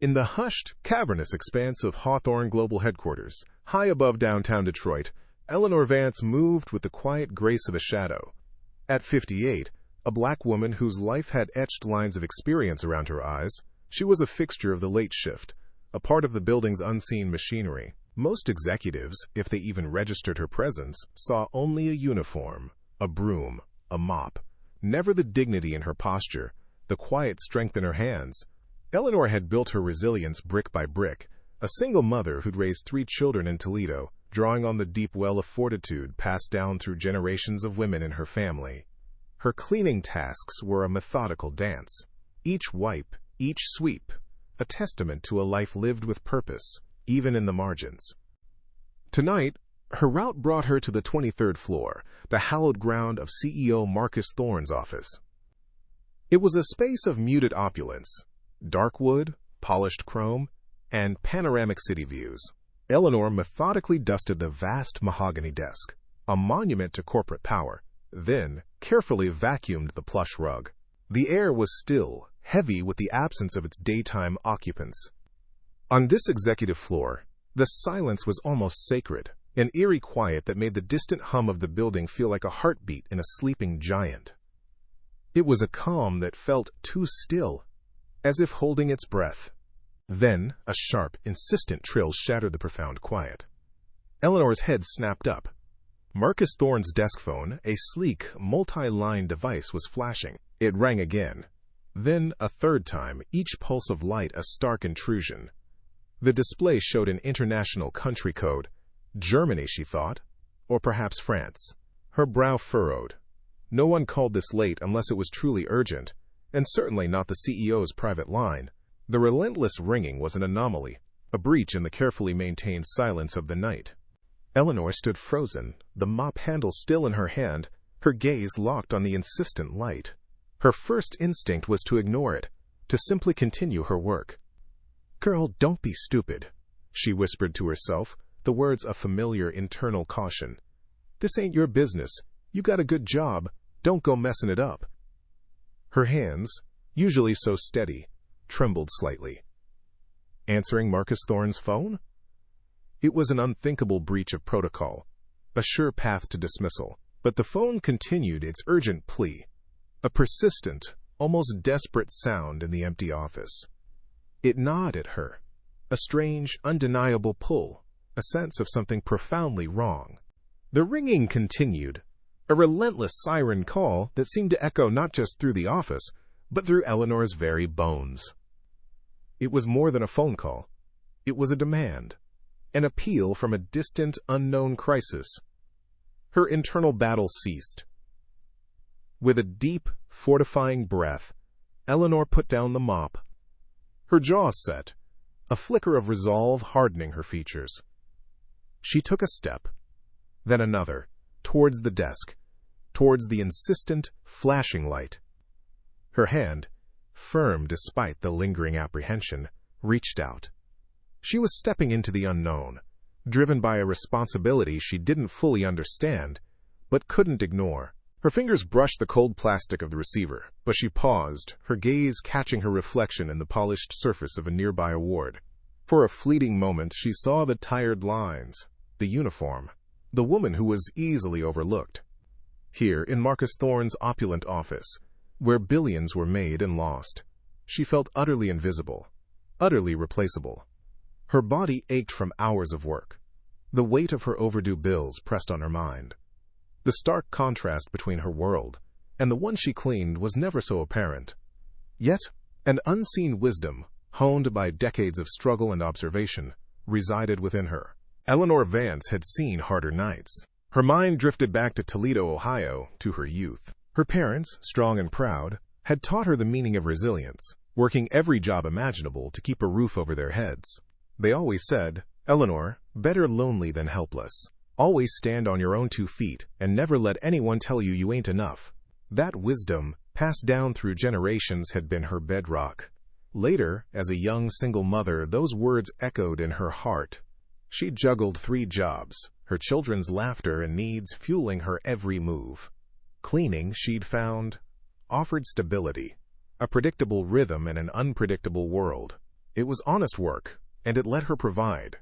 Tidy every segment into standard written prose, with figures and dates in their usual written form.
In the hushed, cavernous expanse of Hawthorne Global headquarters, high above downtown Detroit, Eleanor Vance moved with the quiet grace of a shadow. At 58, a black woman whose life had etched lines of experience around her eyes, she was a fixture of the late shift, a part of the building's unseen machinery. Most executives, if they even registered her presence, saw only a uniform, a broom, a mop, never the dignity in her posture, the quiet strength in her hands. Eleanor had built her resilience brick by brick, a single mother who'd raised 3 children in Toledo, drawing on the deep well of fortitude passed down through generations of women in her family. Her cleaning tasks were a methodical dance, each wipe, each sweep, a testament to a life lived with purpose, even in the margins. Tonight, her route brought her to the 23rd floor, the hallowed ground of CEO Marcus Thorne's office. It was a space of muted opulence, dark wood, polished chrome, and panoramic city views. Eleanor methodically dusted the vast mahogany desk, a monument to corporate power, then carefully vacuumed the plush rug. The air was still, heavy with the absence of its daytime occupants. On this executive floor, the silence was almost sacred, an eerie quiet that made the distant hum of the building feel like a heartbeat in a sleeping giant. It was a calm that felt too still, as if holding its breath. Then, a sharp, insistent trill shattered the profound quiet. Eleanor's head snapped up. Marcus Thorne's desk phone, a sleek, multi-line device, was flashing. It rang again. Then, a third time, each pulse of light a stark intrusion. The display showed an international country code. Germany, she thought, or perhaps France. Her brow furrowed. No one called this late unless it was truly urgent, and certainly not the CEO's private line. The relentless ringing was an anomaly, a breach in the carefully maintained silence of the night. Eleanor stood frozen, the mop handle still in her hand, her gaze locked on the insistent light. Her first instinct was to ignore it, to simply continue her work. "Girl, don't be stupid," she whispered to herself, the words a familiar internal caution. "This ain't your business. You got a good job. Don't go messing it up." Her hands, usually so steady, trembled slightly. Answering Marcus Thorne's phone? It was an unthinkable breach of protocol, a sure path to dismissal. But the phone continued its urgent plea, a persistent, almost desperate sound in the empty office. It gnawed at her, a strange, undeniable pull, a sense of something profoundly wrong. The ringing continued, a relentless siren call that seemed to echo not just through the office, but through Eleanor's very bones. It was more than a phone call. It was a demand, an appeal from a distant, unknown crisis. Her internal battle ceased. With a deep, fortifying breath, Eleanor put down the mop. Her jaw set, a flicker of resolve hardening her features. She took a step, then another, towards the desk, towards the insistent, flashing light. Her hand, firm despite the lingering apprehension, reached out. She was stepping into the unknown, driven by a responsibility she didn't fully understand, but couldn't ignore. Her fingers brushed the cold plastic of the receiver, but she paused, her gaze catching her reflection in the polished surface of a nearby award. For a fleeting moment, she saw the tired lines, the uniform, the woman who was easily overlooked. Here, in Marcus Thorne's opulent office, where billions were made and lost, she felt utterly invisible, utterly replaceable. Her body ached from hours of work. The weight of her overdue bills pressed on her mind. The stark contrast between her world and the one she cleaned was never so apparent. Yet, an unseen wisdom, honed by decades of struggle and observation, resided within her. Eleanor Vance had seen harder nights. Her mind drifted back to Toledo, Ohio, to her youth. Her parents, strong and proud, had taught her the meaning of resilience, working every job imaginable to keep a roof over their heads. They always said, "Eleanor, better lonely than helpless. Always stand on your own 2 feet and never let anyone tell you ain't enough." That wisdom, passed down through generations, had been her bedrock. Later, as a young single mother, those words echoed in her heart. She juggled 3 jobs, her children's laughter and needs fueling her every move. Cleaning, she'd found, offered stability, a predictable rhythm in an unpredictable world. It was honest work, and it let her provide.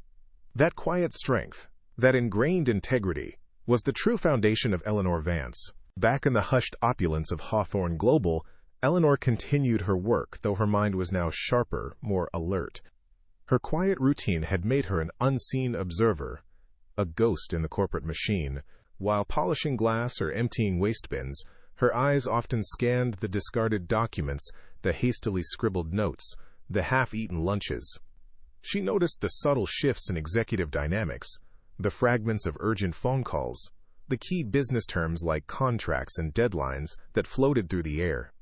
That quiet strength, that ingrained integrity, was the true foundation of Eleanor Vance. Back in the hushed opulence of Hawthorne Global, Eleanor continued her work, though her mind was now sharper, more alert. Her quiet routine had made her an unseen observer, a ghost in the corporate machine. While polishing glass or emptying waste bins, her eyes often scanned the discarded documents, the hastily scribbled notes, the half-eaten lunches. She noticed the subtle shifts in executive dynamics, the fragments of urgent phone calls, the key business terms like contracts and deadlines that floated through the air.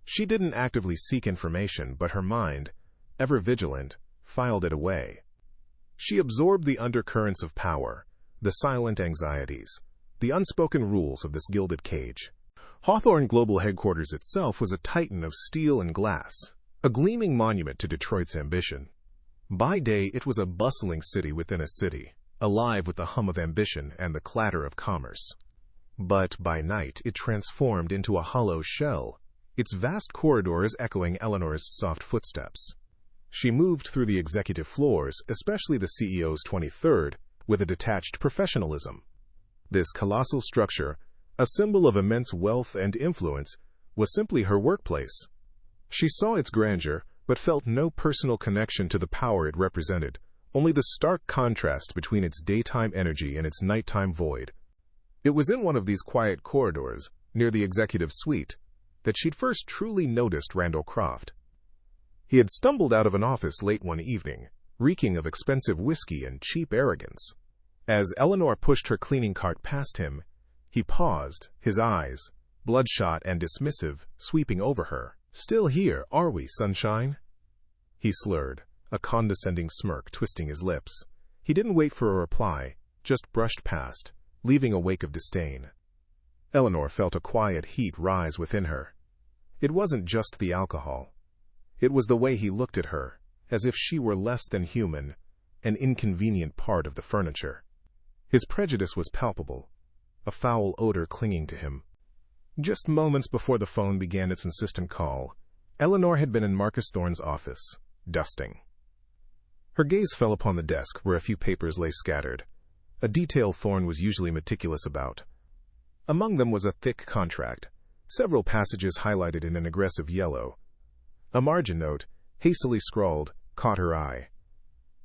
She didn't actively seek information, but her mind, ever vigilant, filed it away. She absorbed the undercurrents of power, the silent anxieties, the unspoken rules of this gilded cage. Hawthorne Global headquarters itself was a titan of steel and glass, a gleaming monument to Detroit's ambition. By day, it was a bustling city within a city, alive with the hum of ambition and the clatter of commerce. But by night, it transformed into a hollow shell, its vast corridors echoing Eleanor's soft footsteps. She moved through the executive floors, especially the CEO's 23rd, with a detached professionalism. This colossal structure, a symbol of immense wealth and influence, was simply her workplace. She saw its grandeur, but felt no personal connection to the power it represented, only the stark contrast between its daytime energy and its nighttime void. It was in one of these quiet corridors, near the executive suite, that she'd first truly noticed Randall Croft. He had stumbled out of an office late one evening, reeking of expensive whiskey and cheap arrogance. As Eleanor pushed her cleaning cart past him, he paused, his eyes, bloodshot and dismissive, sweeping over her. "Still here, are we, sunshine?" He slurred, a condescending smirk twisting his lips. He didn't wait for a reply, just brushed past, leaving a wake of disdain. Eleanor felt a quiet heat rise within her. It wasn't just the alcohol. It was the way he looked at her, as if she were less than human, an inconvenient part of the furniture. His prejudice was palpable, a foul odor clinging to him. Just moments before the phone began its insistent call, Eleanor had been in Marcus Thorne's office, dusting. Her gaze fell upon the desk where a few papers lay scattered, a detail Thorne was usually meticulous about. Among them was a thick contract, several passages highlighted in an aggressive yellow. A margin note, hastily scrawled, caught her eye.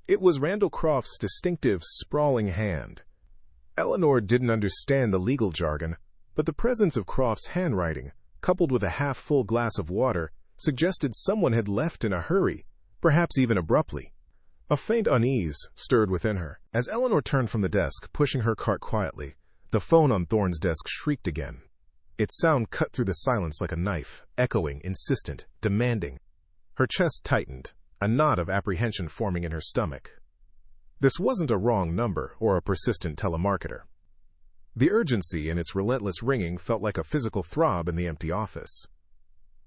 It was Randall Croft's distinctive, sprawling hand. Eleanor didn't understand the legal jargon, but the presence of Croft's handwriting, coupled with a half-full glass of water, suggested someone had left in a hurry, perhaps even abruptly. A faint unease stirred within her. As Eleanor turned from the desk, pushing her cart quietly, the phone on Thorne's desk shrieked again. Its sound cut through the silence like a knife, echoing, insistent, demanding. Her chest tightened, a knot of apprehension forming in her stomach. This wasn't a wrong number or a persistent telemarketer. The urgency in its relentless ringing felt like a physical throb in the empty office.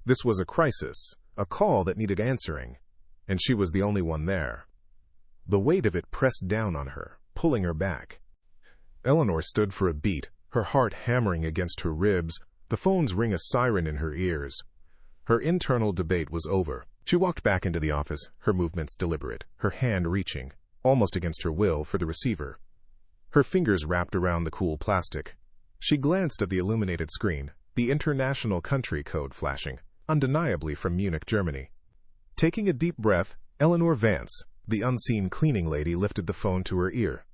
This was a crisis, a call that needed answering, and she was the only one there. The weight of it pressed down on her, pulling her back. Eleanor stood for a beat, her heart hammering against her ribs, the phone's ring a siren in her ears. Her internal debate was over. She walked back into the office, her movements deliberate, her hand reaching, almost against her will, for the receiver. Her fingers wrapped around the cool plastic. She glanced at the illuminated screen, the international country code flashing, undeniably from Munich, Germany. Taking a deep breath, Eleanor Vance, the unseen cleaning lady, lifted the phone to her ear.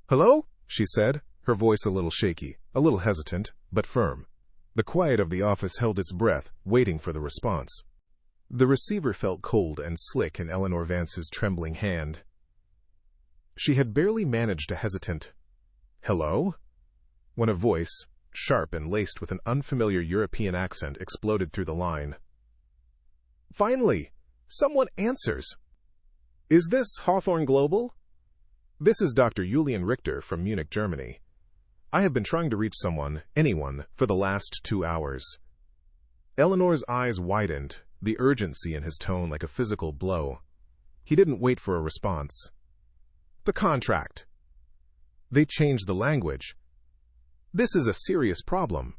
"Hello?" she said, her voice a little shaky, a little hesitant, but firm. The quiet of the office held its breath, waiting for the response. The receiver felt cold and slick in Eleanor Vance's trembling hand. She had barely managed a hesitant "Hello?" when a voice, sharp and laced with an unfamiliar European accent, exploded through the line. "Finally! Someone answers! Is this Hawthorne Global? This is Dr. Julian Richter from Munich, Germany. I have been trying to reach someone, anyone, for the last 2 hours." Eleanor's eyes widened, the urgency in his tone like a physical blow. He didn't wait for a response. "The contract." They changed the language. "This is a serious problem.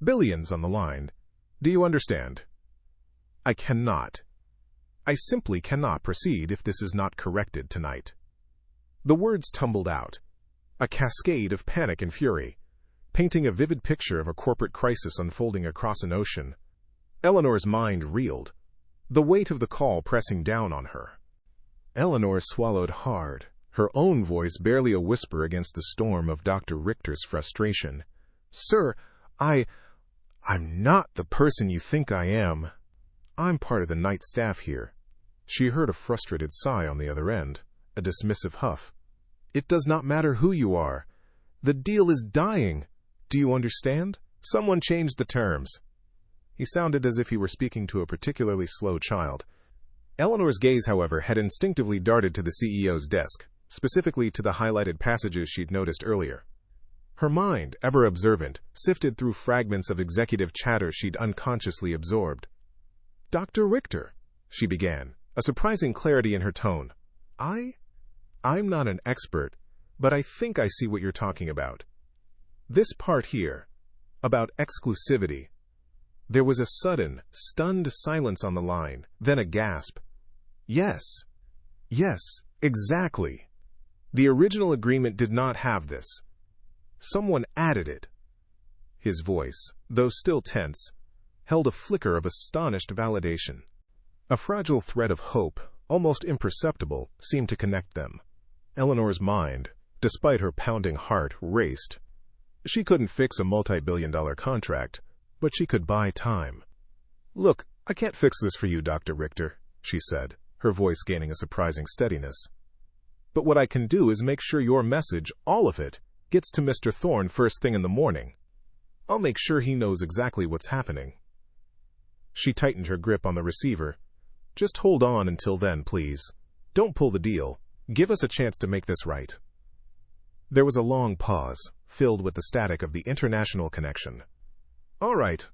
Billions on the line. Do you understand?" "I cannot. I simply cannot proceed if this is not corrected tonight." The words tumbled out, a cascade of panic and fury, painting a vivid picture of a corporate crisis unfolding across an ocean. Eleanor's mind reeled, the weight of the call pressing down on her. Eleanor swallowed hard, her own voice barely a whisper against the storm of Dr. Richter's frustration. "Sir, I'm not the person you think I am. I'm part of the night staff here." She heard a frustrated sigh on the other end, a dismissive huff. "It does not matter who you are. The deal is dying. Do you understand? Someone changed the terms." He sounded as if he were speaking to a particularly slow child. Eleanor's gaze, however, had instinctively darted to the CEO's desk, specifically to the highlighted passages she'd noticed earlier. Her mind, ever observant, sifted through fragments of executive chatter she'd unconsciously absorbed. "Dr. Richter," she began, a surprising clarity in her tone. I'm not an expert, but I think I see what you're talking about. This part here, about exclusivity." There was a sudden, stunned silence on the line, then a gasp. Yes, exactly. The original agreement did not have this. Someone added it. His voice, though still tense, held a flicker of astonished validation. A fragile thread of hope, almost imperceptible, seemed to connect them. Eleanor's mind, despite her pounding heart, raced. She couldn't fix a multi-billion-dollar contract, but she could buy time. "Look, I can't fix this for you, Dr. Richter," she said, her voice gaining a surprising steadiness. "But what I can do is make sure your message, all of it, gets to Mr. Thorne first thing in the morning. I'll make sure he knows exactly what's happening." She tightened her grip on the receiver. "Just hold on until then, please. Don't pull the deal. Give us a chance to make this right." There was a long pause, filled with the static of the international connection. "All right,"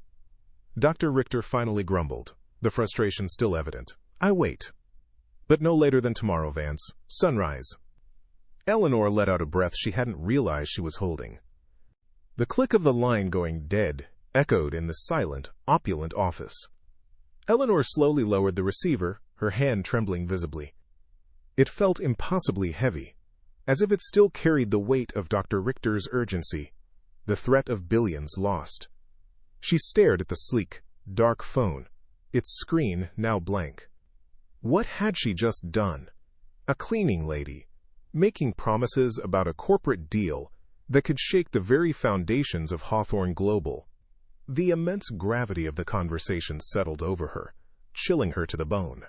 Dr. Richter finally grumbled, the frustration still evident. "I wait. But no later than tomorrow, Vance. Sunrise." Eleanor let out a breath she hadn't realized she was holding. The click of the line going dead echoed in the silent, opulent office. Eleanor slowly lowered the receiver, her hand trembling visibly. It felt impossibly heavy, as if it still carried the weight of Dr. Richter's urgency, the threat of billions lost. She stared at the sleek, dark phone, its screen now blank. What had she just done? A cleaning lady, making promises about a corporate deal that could shake the very foundations of Hawthorne Global. The immense gravity of the conversation settled over her, chilling her to the bone.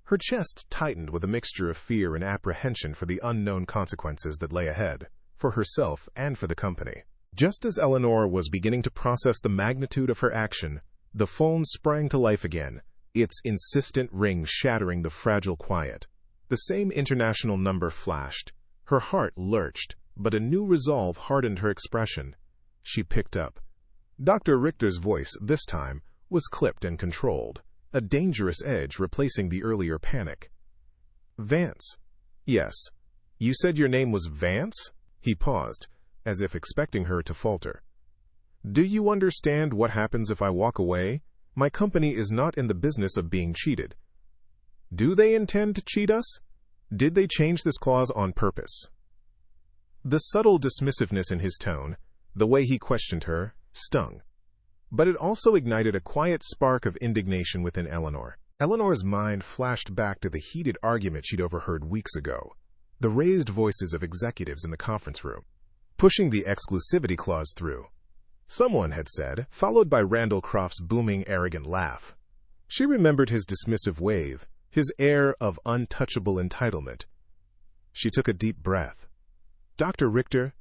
Her chest tightened with a mixture of fear and apprehension for the unknown consequences that lay ahead, for herself and for the company. Just as Eleanor was beginning to process the magnitude of her action, the phone sprang to life again, its insistent ring shattering the fragile quiet. The same international number flashed. Her heart lurched, but a new resolve hardened her expression. She picked up. Dr. Richter's voice, this time, was clipped and controlled, a dangerous edge replacing the earlier panic. "Vance." "Yes. You said your name was Vance?" He paused, as if expecting her to falter. "Do you understand what happens if I walk away? My company is not in the business of being cheated." "Do they intend to cheat us? Did they change this clause on purpose?" The subtle dismissiveness in his tone, the way he questioned her, stung. But it also ignited a quiet spark of indignation within Eleanor. Eleanor's mind flashed back to the heated argument she'd overheard weeks ago, the raised voices of executives in the conference room, pushing the exclusivity clause through. Someone had said, followed by Randall Croft's booming, arrogant laugh. She remembered his dismissive wave, his air of untouchable entitlement. She took a deep breath. "Dr. Richter,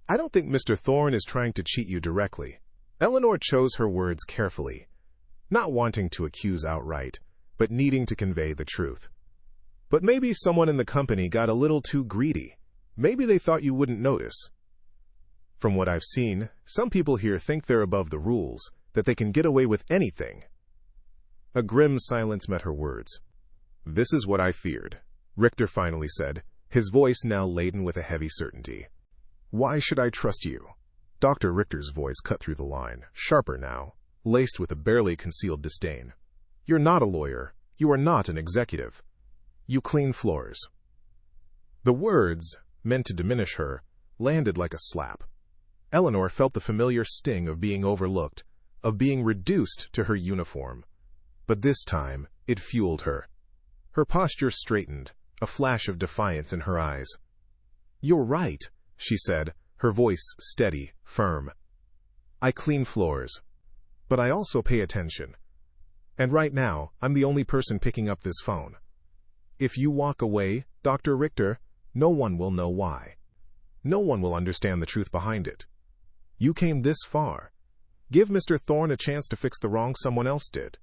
I don't think Mr. Thorne is trying to cheat you directly." Eleanor chose her words carefully, not wanting to accuse outright, but needing to convey the truth. "But maybe someone in the company got a little too greedy. Maybe they thought you wouldn't notice. From what I've seen, some people here think they're above the rules, that they can get away with anything." A grim silence met her words. "This is what I feared," Richter finally said, his voice now laden with a heavy certainty. "Why should I trust you?" Dr. Richter's voice cut through the line, sharper now, laced with a barely concealed disdain. "You're not a lawyer. You are not an executive. You clean floors." The words, meant to diminish her, landed like a slap. Eleanor felt the familiar sting of being overlooked, of being reduced to her uniform. But this time, it fueled her. Her posture straightened, a flash of defiance in her eyes. "You're right," she said, her voice steady, firm. "I clean floors. But I also pay attention. And right now, I'm the only person picking up this phone. If you walk away, Dr. Richter, no one will know why. No one will understand the truth behind it. You came this far. Give Mr. Thorne a chance to fix the wrong someone else did."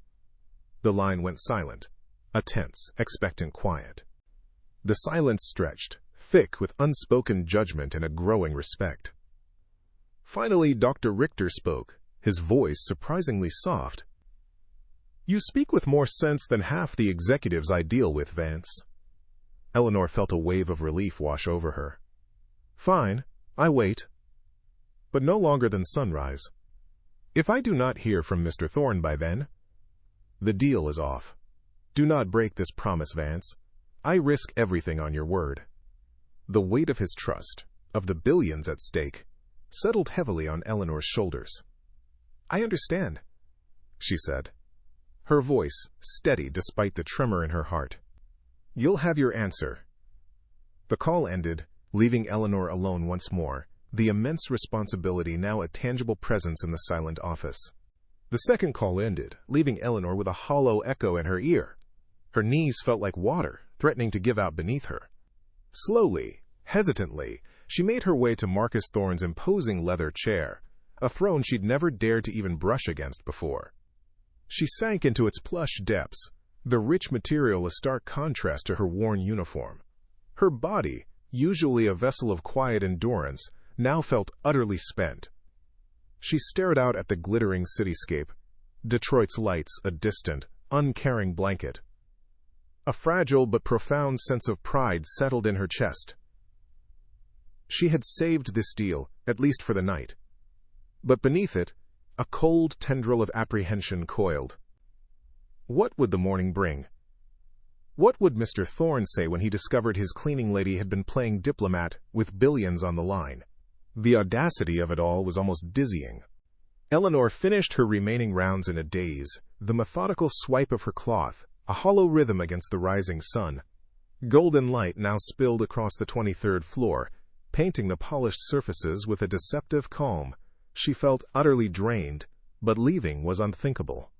The line went silent, a tense, expectant quiet. The silence stretched, thick with unspoken judgment and a growing respect. Finally, Dr. Richter spoke, his voice surprisingly soft. "You speak with more sense than half the executives I deal with, Vance." Eleanor felt a wave of relief wash over her. "Fine, I wait. But no longer than sunrise. If I do not hear from Mr. Thorne by then, the deal is off. Do not break this promise, Vance. I risk everything on your word." The weight of his trust, of the billions at stake, settled heavily on Eleanor's shoulders. "I understand," she said, her voice steady despite the tremor in her heart. "You'll have your answer." The call ended, leaving Eleanor alone once more, the immense responsibility now a tangible presence in the silent office. The second call ended, leaving Eleanor with a hollow echo in her ear. Her knees felt like water, threatening to give out beneath her. Slowly, hesitantly, she made her way to Marcus Thorne's imposing leather chair, a throne she'd never dared to even brush against before. She sank into its plush depths, the rich material a stark contrast to her worn uniform. Her body, usually a vessel of quiet endurance, now felt utterly spent. She stared out at the glittering cityscape, Detroit's lights a distant, uncaring blanket. A fragile but profound sense of pride settled in her chest. She had saved this deal, at least for the night. But beneath it, a cold tendril of apprehension coiled. What would the morning bring? What would Mr. Thorne say when he discovered his cleaning lady had been playing diplomat with billions on the line? The audacity of it all was almost dizzying. Eleanor finished her remaining rounds in a daze, the methodical swipe of her cloth, a hollow rhythm against the rising sun. Golden light now spilled across the 23rd floor, painting the polished surfaces with a deceptive calm. She felt utterly drained, but leaving was unthinkable.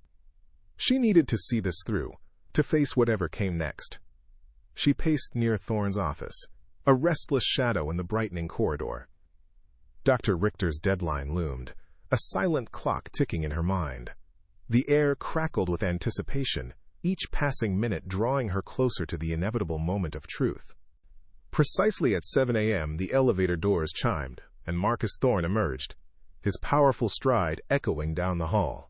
She needed to see this through, to face whatever came next. She paced near Thorne's office, a restless shadow in the brightening corridor. Dr. Richter's deadline loomed, a silent clock ticking in her mind. The air crackled with anticipation, each passing minute drawing her closer to the inevitable moment of truth. Precisely at 7 a.m., the elevator doors chimed, and Marcus Thorne emerged, his powerful stride echoing down the hall.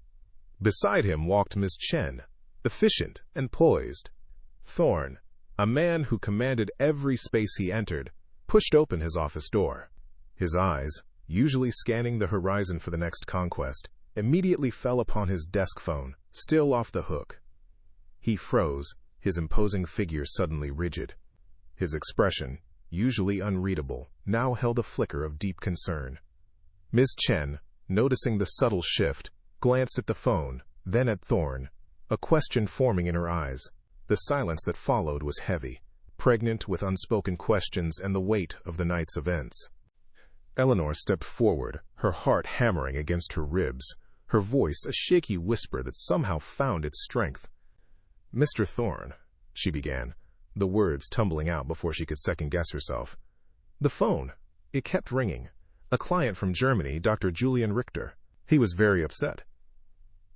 Beside him walked Miss Chen, efficient and poised. Thorne, a man who commanded every space he entered, pushed open his office door. His eyes, usually scanning the horizon for the next conquest, immediately fell upon his desk phone, still off the hook. He froze, his imposing figure suddenly rigid. His expression, usually unreadable, now held a flicker of deep concern. Ms. Chen, noticing the subtle shift, glanced at the phone, then at Thorne, a question forming in her eyes. The silence that followed was heavy, pregnant with unspoken questions and the weight of the night's events. Eleanor stepped forward, her heart hammering against her ribs, her voice a shaky whisper that somehow found its strength. "Mr. Thorne," she began, the words tumbling out before she could second-guess herself. "The phone. It kept ringing. A client from Germany, Dr. Julian Richter. He was very upset.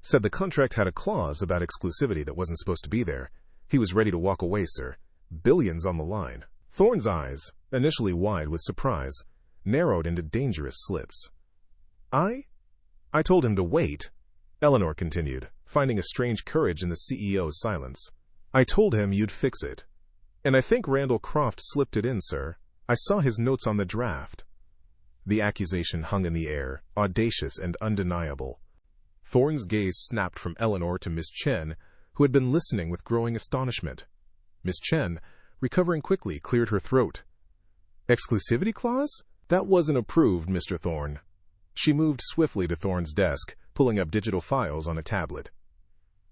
Said the contract had a clause about exclusivity that wasn't supposed to be there. He was ready to walk away, sir. Billions on the line." Thorne's eyes, initially wide with surprise, narrowed into dangerous slits. I told him to wait," Eleanor continued, finding a strange courage in the CEO's silence. "I told him you'd fix it. And I think Randall Croft slipped it in, sir. I saw his notes on the draft." The accusation hung in the air, audacious and undeniable. Thorne's gaze snapped from Eleanor to Miss Chen, who had been listening with growing astonishment. Miss Chen, recovering quickly, cleared her throat. Exclusivity clause? That wasn't approved, Mr. Thorne. She moved swiftly to Thorne's desk, pulling up digital files on a tablet.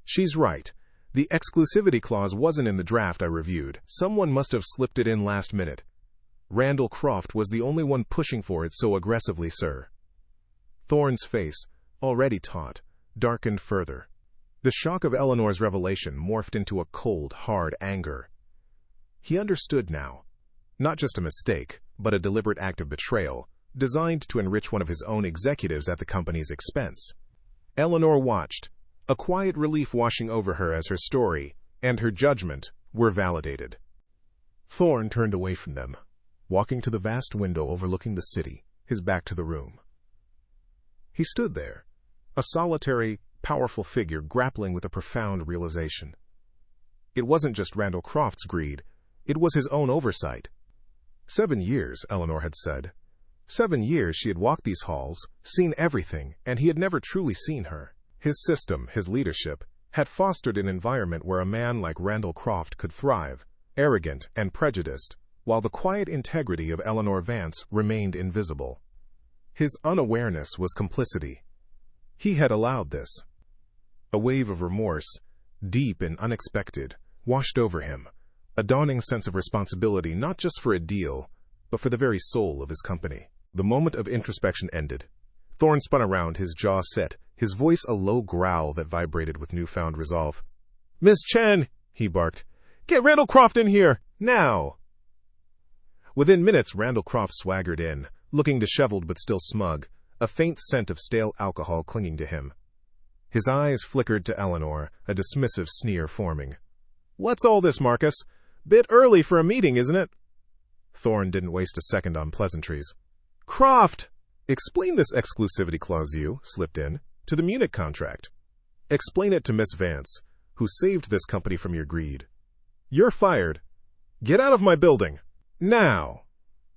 She's right. The exclusivity clause wasn't in the draft I reviewed. Someone must have slipped it in last minute. Randall Croft was the only one pushing for it so aggressively, sir. Thorne's face, already taut, darkened further. The shock of Eleanor's revelation morphed into a cold, hard anger. He understood now. Not just a mistake, but a deliberate act of betrayal, designed to enrich one of his own executives at the company's expense. Eleanor watched, a quiet relief washing over her as her story and her judgment were validated. Thorne turned away from them, walking to the vast window overlooking the city, his back to the room. He stood there, a solitary, powerful figure grappling with a profound realization. It wasn't just Randall Croft's greed, it was his own oversight. 7 years, Eleanor had said. 7 years she had walked these halls, seen everything, and he had never truly seen her. His system, his leadership, had fostered an environment where a man like Randall Croft could thrive, arrogant and prejudiced, while the quiet integrity of Eleanor Vance remained invisible. His unawareness was complicity. He had allowed this. A wave of remorse, deep and unexpected, washed over him, a dawning sense of responsibility not just for a deal, but for the very soul of his company. The moment of introspection ended. Thorne spun around, his jaw set, his voice a low growl that vibrated with newfound resolve. "Miss Chen," he barked, "get Randall Croft in here, now!" Within minutes, Randall Croft swaggered in, looking disheveled but still smug, a faint scent of stale alcohol clinging to him. His eyes flickered to Eleanor, a dismissive sneer forming. "What's all this, Marcus? Bit early for a meeting, isn't it?" Thorne didn't waste a second on pleasantries. "Croft! Explain this exclusivity clause you slipped in to the Munich contract. Explain it to Miss Vance, who saved this company from your greed. You're fired. Get out of my building. Now!"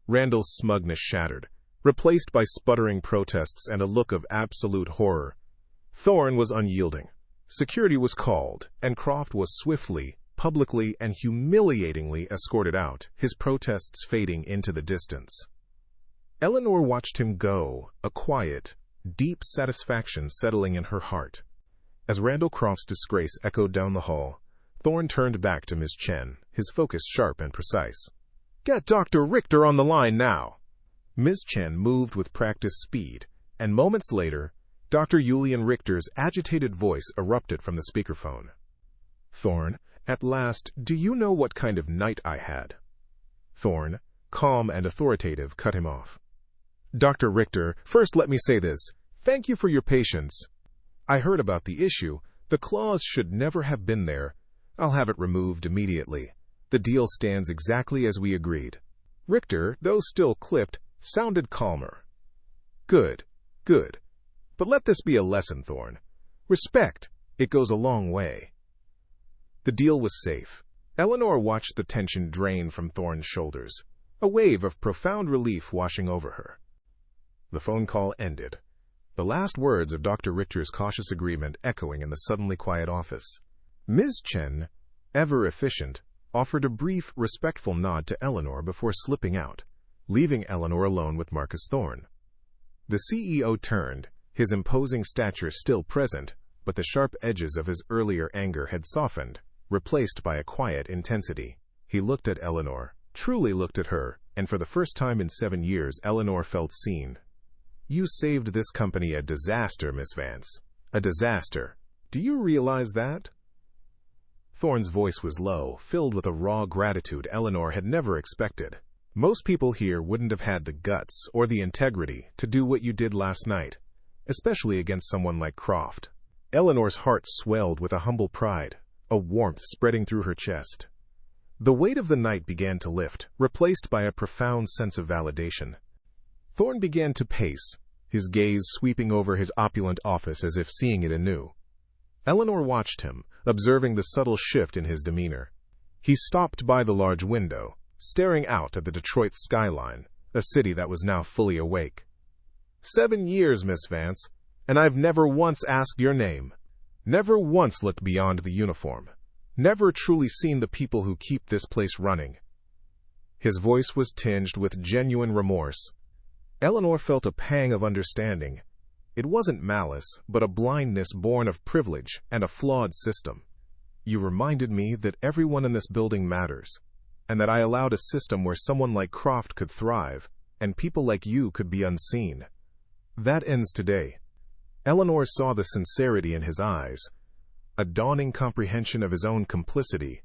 Randall's smugness shattered, replaced by sputtering protests and a look of absolute horror. Thorne was unyielding. Security was called, and Croft was swiftly, publicly, and humiliatingly escorted out, his protests fading into the distance. Eleanor watched him go, a quiet, deep satisfaction settling in her heart. As Randall Croft's disgrace echoed down the hall, Thorne turned back to Miss Chen, his focus sharp and precise. "Get Dr. Richter on the line now!" Miss Chen moved with practiced speed, and moments later, Dr. Julian Richter's agitated voice erupted from the speakerphone. "Thorne, at last, do you know what kind of night I had?" Thorne, calm and authoritative, cut him off. "Dr. Richter, first let me say this. Thank you for your patience. I heard about the issue. The clause should never have been there. I'll have it removed immediately. The deal stands exactly as we agreed." Richter, though still clipped, sounded calmer. "Good, good. But let this be a lesson, Thorne. Respect, it goes a long way." The deal was safe. Eleanor watched the tension drain from Thorne's shoulders, a wave of profound relief washing over her. The phone call ended, the last words of Dr. Richter's cautious agreement echoing in the suddenly quiet office. Ms. Chen, ever efficient, offered a brief, respectful nod to Eleanor before slipping out, leaving Eleanor alone with Marcus Thorne. The CEO turned, his imposing stature still present, but the sharp edges of his earlier anger had softened, replaced by a quiet intensity. He looked at Eleanor, truly looked at her, and for the first time in 7 years Eleanor felt seen. "You saved this company a disaster, Miss Vance. A disaster. Do you realize that?" Thorne's voice was low, filled with a raw gratitude Eleanor had never expected. "Most people here wouldn't have had the guts or the integrity to do what you did last night, especially against someone like Croft." Eleanor's heart swelled with a humble pride, a warmth spreading through her chest. The weight of the night began to lift, replaced by a profound sense of validation. Thorne began to pace, his gaze sweeping over his opulent office as if seeing it anew. Eleanor watched him, observing the subtle shift in his demeanor. He stopped by the large window, staring out at the Detroit skyline, a city that was now fully awake. 7 years, Miss Vance, and I've never once asked your name. Never once looked beyond the uniform. Never truly seen the people who keep this place running. His voice was tinged with genuine remorse. Eleanor felt a pang of understanding. It wasn't malice, but a blindness born of privilege and a flawed system. You reminded me that everyone in this building matters, and that I allowed a system where someone like Croft could thrive, and people like you could be unseen. That ends today. Eleanor saw the sincerity in his eyes, a dawning comprehension of his own complicity,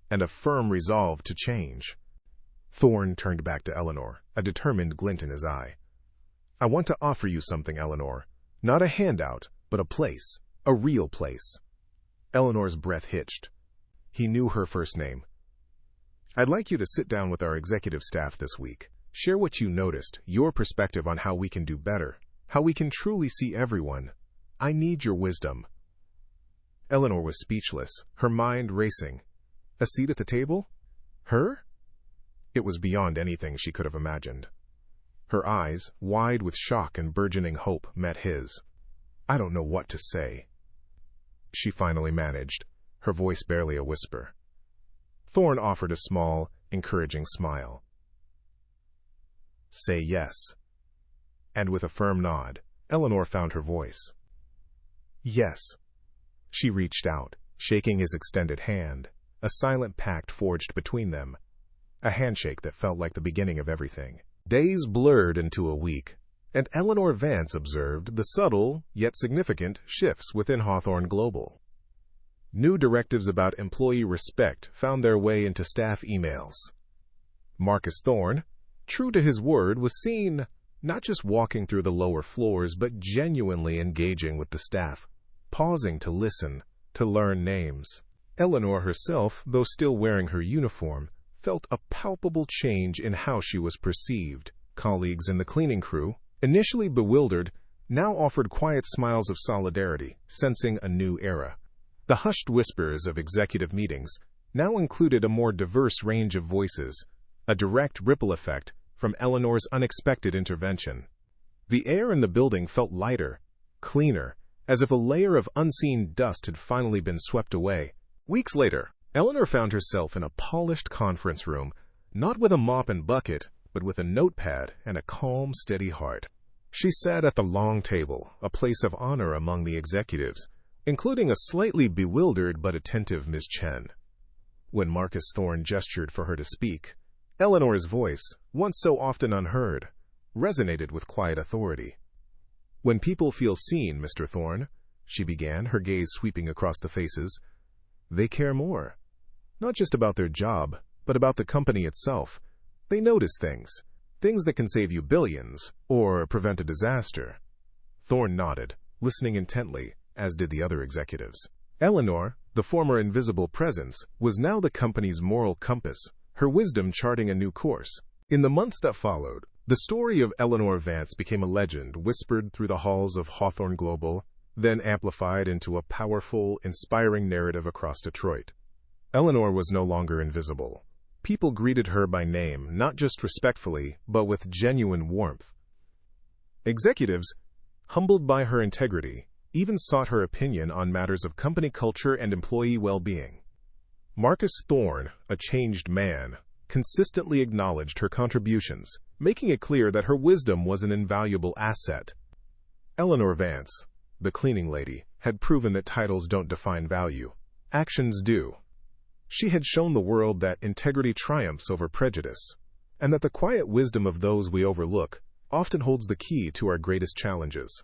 and a firm resolve to change. Thorne turned back to Eleanor, a determined glint in his eye. I want to offer you something, Eleanor. Not a handout, but a place. A real place. Eleanor's breath hitched. He knew her first name. I'd like you to sit down with our executive staff this week. Share what you noticed, your perspective on how we can do better, how we can truly see everyone. I need your wisdom. Eleanor was speechless, her mind racing. A seat at the table? Her? It was beyond anything she could have imagined. Her eyes, wide with shock and burgeoning hope, met his. I don't know what to say. She finally managed, her voice barely a whisper. Thorne offered a small, encouraging smile. Say yes. And with a firm nod, Eleanor found her voice. Yes. She reached out, shaking his extended hand, a silent pact forged between them, a handshake that felt like the beginning of everything. Days blurred into a week, and Eleanor Vance observed the subtle, yet significant, shifts within Hawthorne Global. New directives about employee respect found their way into staff emails. Marcus Thorne, true to his word, was seen not just walking through the lower floors, but genuinely engaging with the staff, pausing to listen, to learn names. Eleanor herself, though still wearing her uniform, felt a palpable change in how she was perceived. Colleagues in the cleaning crew, initially bewildered, now offered quiet smiles of solidarity, sensing a new era. The hushed whispers of executive meetings now included a more diverse range of voices, a direct ripple effect from Eleanor's unexpected intervention. The air in the building felt lighter, cleaner, as if a layer of unseen dust had finally been swept away. Weeks later, Eleanor found herself in a polished conference room, not with a mop and bucket, but with a notepad and a calm, steady heart. She sat at the long table, a place of honor among the executives, including a slightly bewildered but attentive Miss Chen. When Marcus Thorne gestured for her to speak, Eleanor's voice, once so often unheard, resonated with quiet authority. When people feel seen, Mr. Thorne, she began, her gaze sweeping across the faces, they care more. Not just about their job, but about the company itself. They notice things that can save you billions, or prevent a disaster. Thorne nodded, listening intently, as did the other executives. Eleanor, the former invisible presence, was now the company's moral compass, her wisdom charting a new course. In the months that followed, the story of Eleanor Vance became a legend whispered through the halls of Hawthorne Global, then amplified into a powerful, inspiring narrative across Detroit. Eleanor was no longer invisible. People greeted her by name, not just respectfully, but with genuine warmth. Executives, humbled by her integrity, even sought her opinion on matters of company culture and employee well-being. Marcus Thorne, a changed man, consistently acknowledged her contributions, making it clear that her wisdom was an invaluable asset. Eleanor Vance, the cleaning lady, had proven that titles don't define value. Actions do. She had shown the world that integrity triumphs over prejudice, and that the quiet wisdom of those we overlook often holds the key to our greatest challenges.